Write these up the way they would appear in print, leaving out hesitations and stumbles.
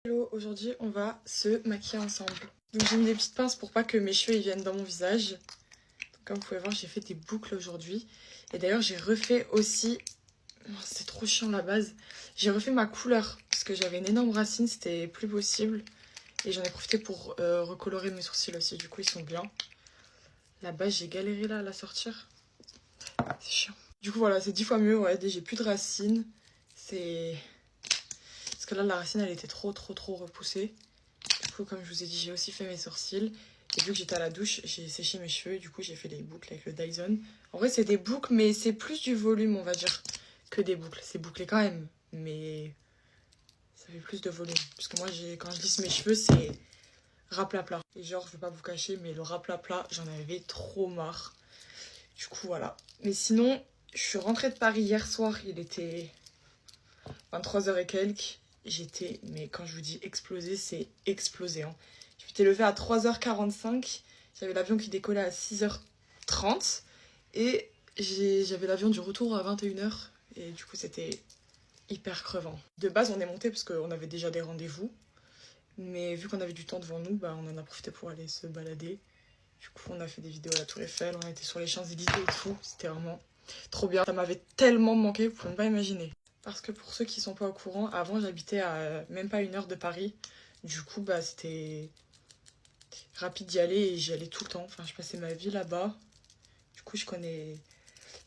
Hello, aujourd'hui on va se maquiller ensemble. Donc j'ai mis des petites pinces pour pas que mes cheveux ils viennent dans mon visage. Donc, comme vous pouvez voir, j'ai fait des boucles aujourd'hui. Et d'ailleurs j'ai refait aussi... Oh, c'est trop chiant la base. J'ai refait ma couleur parce que j'avais une énorme racine, c'était plus possible. Et j'en ai profité pour recolorer mes sourcils aussi, du coup ils sont bien. La base j'ai galéré là à la sortir. C'est chiant. Du coup voilà, c'est 10 fois mieux, ouais, j'ai plus de racines. C'est... Parce que là la racine elle était trop repoussée. Du coup comme je vous ai dit j'ai aussi fait mes sourcils. Et vu que j'étais à la douche j'ai séché mes cheveux. Du coup j'ai fait les boucles avec le Dyson. En vrai c'est des boucles mais c'est plus du volume on va dire que des boucles. C'est bouclé quand même mais ça fait plus de volume. Parce que moi quand je lisse mes cheveux c'est raplapla. Et genre je vais pas vous cacher mais le raplapla j'en avais trop marre. Du coup voilà. Mais sinon je suis rentrée de Paris hier soir. Il était 23h et quelques. J'étais, mais quand je vous dis exploser, c'est explosé. Hein. Je m'étais levée à 3h45. J'avais l'avion qui décollait à 6h30. Et j'avais l'avion du retour à 21h. Et du coup, c'était hyper crevant. De base, on est monté parce qu'on avait déjà des rendez-vous. Mais vu qu'on avait du temps devant nous, bah, on en a profité pour aller se balader. Du coup, on a fait des vidéos à la Tour Eiffel. On a été sur les Champs-Élysées et tout. C'était vraiment trop bien. Ça m'avait tellement manqué, vous pouvez même pas imaginer. Parce que pour ceux qui sont pas au courant, avant j'habitais à même pas 1 heure de Paris. Du coup bah c'était rapide d'y aller et j'y allais tout le temps. Enfin je passais ma vie là-bas. Du coup je connais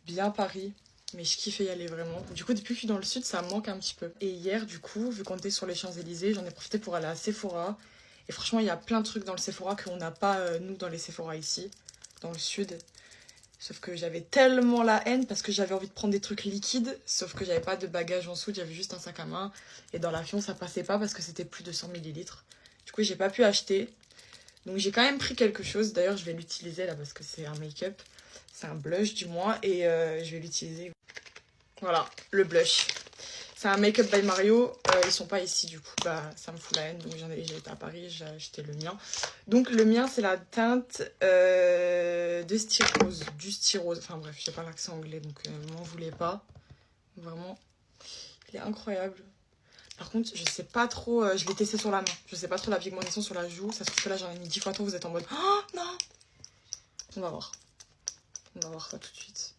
bien Paris. Mais je kiffais y aller vraiment. Du coup depuis que je suis dans le sud ça me manque un petit peu. Et hier du coup vu qu'on était sur les Champs-Élysées, j'en ai profité pour aller à Sephora. Et franchement il y a plein de trucs dans le Sephora qu'on n'a pas nous dans les Sephora ici. Dans le sud. Sauf que j'avais tellement la haine parce que j'avais envie de prendre des trucs liquides. Sauf que j'avais pas de bagage en soude, j'avais juste un sac à main. Et dans l'avion, ça passait pas parce que c'était plus de 100 ml. Du coup, j'ai pas pu acheter. Donc j'ai quand même pris quelque chose. D'ailleurs, je vais l'utiliser là parce que c'est un make-up. C'est un blush du moins. Et je vais l'utiliser. Voilà, le blush. C'est un make-up by Mario. Ils sont pas ici du coup. Bah, ça me fout la haine. Donc j'ai été à Paris, j'ai acheté le mien. Donc le mien, c'est la teinte de styrose. Du styrose. Enfin bref, j'ai pas l'accent anglais. Donc m'en voulez pas. Vraiment, il est incroyable. Par contre, je sais pas trop. Je l'ai testé sur la main. Je sais pas trop la pigmentation sur la joue. Ça se trouve que là, j'en ai mis 10 fois trop. Vous êtes en mode oh non. On va voir. On va voir ça tout de suite.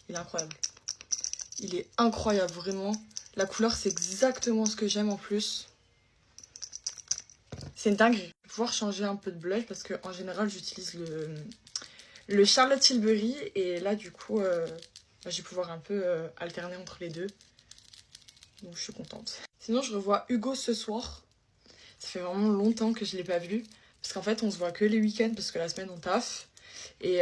Il est incroyable. Il est incroyable, vraiment. La couleur, c'est exactement ce que j'aime en plus. C'est une dinguerie. Je vais pouvoir changer un peu de blush parce qu'en général, j'utilise le Charlotte Tilbury. Et là, du coup, je vais pouvoir un peu alterner entre les deux. Donc, je suis contente. Sinon, je revois Hugo ce soir. Ça fait vraiment longtemps que je ne l'ai pas vu. Parce qu'en fait, on se voit que les week-ends parce que la semaine, on taffe. Et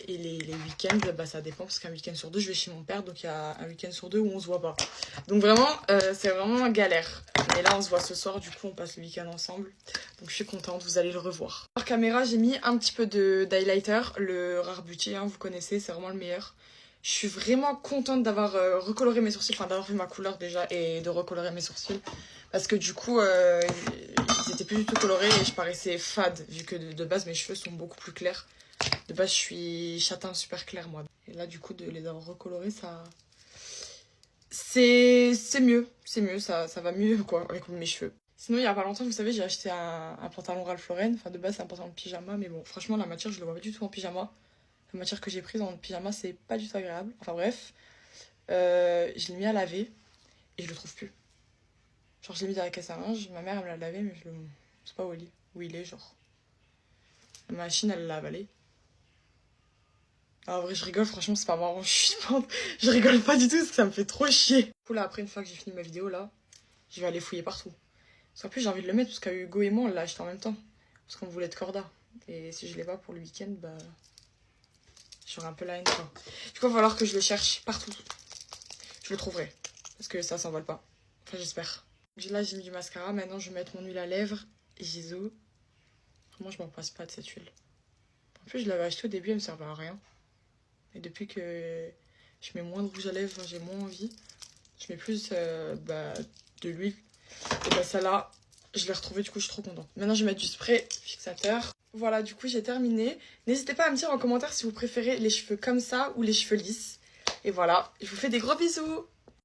les week-ends, bah, ça dépend parce qu'un week-end sur deux, je vais chez mon père. Donc il y a un week-end sur deux où on se voit pas. Donc vraiment, c'est vraiment galère. Mais là, on se voit ce soir, du coup, on passe le week-end ensemble. Donc je suis contente, vous allez le revoir. Par caméra, j'ai mis un petit peu d'highlighter. Le Rare Beauty, hein, vous connaissez, c'est vraiment le meilleur. Je suis vraiment contente d'avoir recoloré mes sourcils. Enfin, d'avoir vu ma couleur déjà et de recolorer mes sourcils. Parce que du coup, ils étaient plus du tout colorés et je paraissais fade. Vu que de base, mes cheveux sont beaucoup plus clairs. De base, je suis châtain super clair, moi. Et là, du coup, de les avoir recolorés, ça... C'est mieux. C'est mieux, ça va mieux, quoi, avec mes cheveux. Sinon, il y a pas longtemps, vous savez, j'ai acheté un pantalon Ralph Lauren. Enfin, de base, c'est un pantalon de pyjama. Mais bon, franchement, la matière, je le vois pas du tout en pyjama. La matière que j'ai prise en pyjama, c'est pas du tout agréable. Enfin, bref. Je l'ai mis à laver et je le trouve plus. Genre, je l'ai mis dans la caisse à linge. Ma mère, elle me l'a lavé, mais je sais pas où il est, genre. La machine, elle l'a avalé. Ah, en vrai, je rigole, franchement, c'est pas marrant. Je rigole pas du tout parce que ça me fait trop chier. Du coup, là, après, une fois que j'ai fini ma vidéo, là, je vais aller fouiller partout. Parce qu'en plus, j'ai envie de le mettre parce qu'à Hugo et moi, on l'a acheté en même temps. Parce qu'on voulait de Corda. Et si je l'ai pas pour le week-end, bah. J'aurai un peu la haine, quoi. Du coup, il va falloir que je le cherche partout. Je le trouverai. Parce que ça s'envole pas. Enfin, j'espère. Là, j'ai mis du mascara. Maintenant, je vais mettre mon huile à lèvres. Giso. Vraiment, je m'en passe pas de cette huile. En plus, je l'avais acheté au début, elle me servait à rien. Et depuis que je mets moins de rouge à lèvres, j'ai moins envie. Je mets plus de l'huile. Et bah, celle-là, je l'ai retrouvée, du coup, je suis trop contente. Maintenant, je vais mettre du spray fixateur. Voilà, du coup, j'ai terminé. N'hésitez pas à me dire en commentaire si vous préférez les cheveux comme ça ou les cheveux lisses. Et voilà, je vous fais des gros bisous.